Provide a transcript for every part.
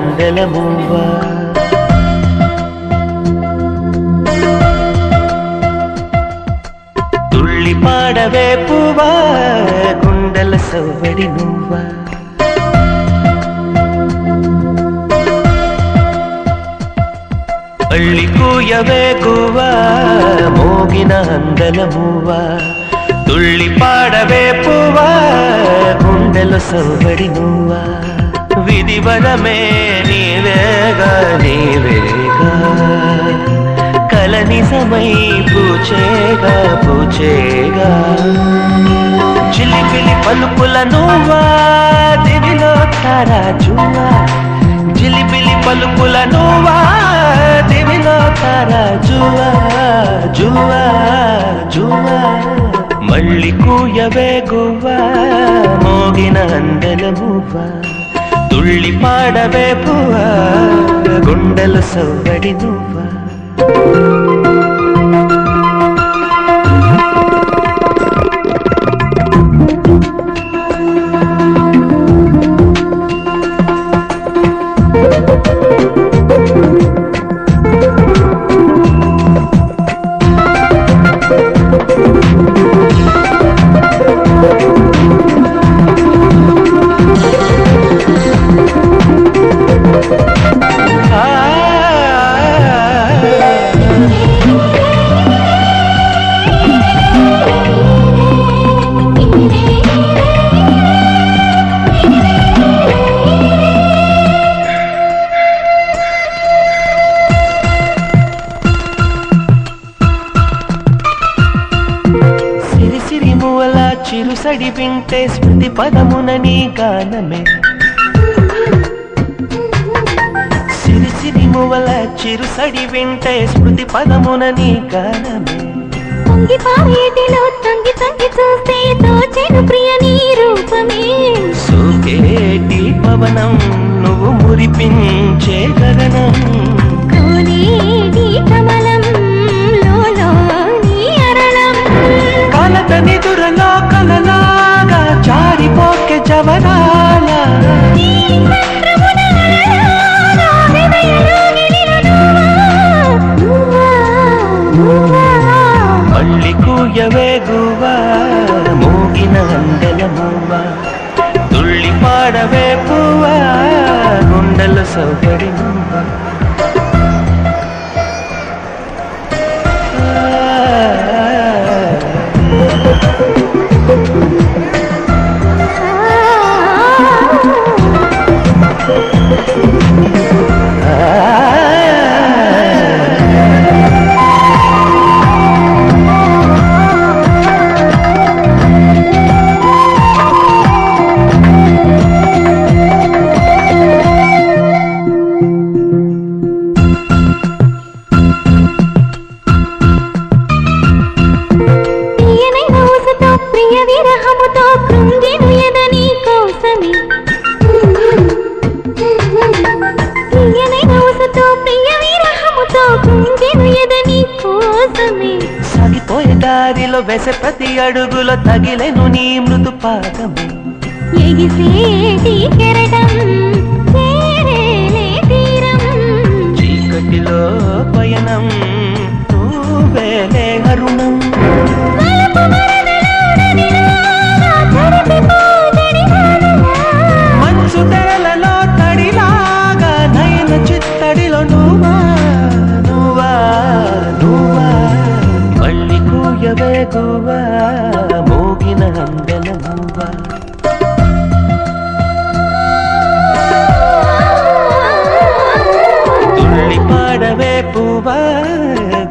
అందల మువ్వా తుళ్ళి పాడవే పువ్వా గుండెల సవ్వడి నువ్వా అళ్ళి కూయవే గువ్వా మోగిన అందల మువ్వా తుళ్ళి పాడవే పువ్వా గుండెల సవ్వడి నువ్వా విధివరమే నీవేగా నీవేగా కల నిజమై పూచేగా పూచేగా చిలిపిలి పలుకుల నువ్వా దివిలో తారాజువా చిలిపిలి పలుకుల నువ్వా దివిలో తారాజువా జువా జువా మళ్ళీ కూయవే గువ్వా మోగిన అందల మువ్వా తుళ్ళి పాడవే పువ్వా గుండెల సవ్వడి నువ్వా చిరుసడి వింటే స్మృతి పదమున నీ గానమే సిరిసిరి మువల చిరుసడి వింటే స్మృతి పదమున నీ గానమే పొంగి పాయేటిలో తంగి తంగి చూస్తే తోచెను ప్రియ నీ రూపమే సోకేటి పవనం నువ్వు మురిపించే గగనం కోనేటి కమలం లోలో నీ అరళం కలతని దురలో కలలాగా జారిపోకే జవరాల మళ్ళీ కూయవే గువ్వా మోగిన అందల మువ్వా తుళ్ళి పాడవే పువ్వా గుండెల సవ్వడి నువ్వా ప్రియ విరహముతో కృంగెను ఎదని కోసమే ప్రియనైన ఊసతో ప్రియ విరహముతో కృంగెను ఎదని కోసమే సాగిపోయే దారిలో వేసే ప్రతి అడుగులో తగిలెను నీ మృదు పాదమే ఎగిసేటి కెరటం చేరేలే తీరం చీకటిలో పయనం నువ్వేలే అరుణం మంచు తెరలలో తడిలాగా నయన చిత్తడిలో నువ్వా నువ్వా నువ్వా మళ్ళీ కూయవే గువ్వా మోగిన అందల మువ్వా తుళ్ళి పాడవే పువ్వా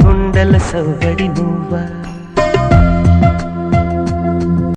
గుండెల సవ్వడి నువ్వా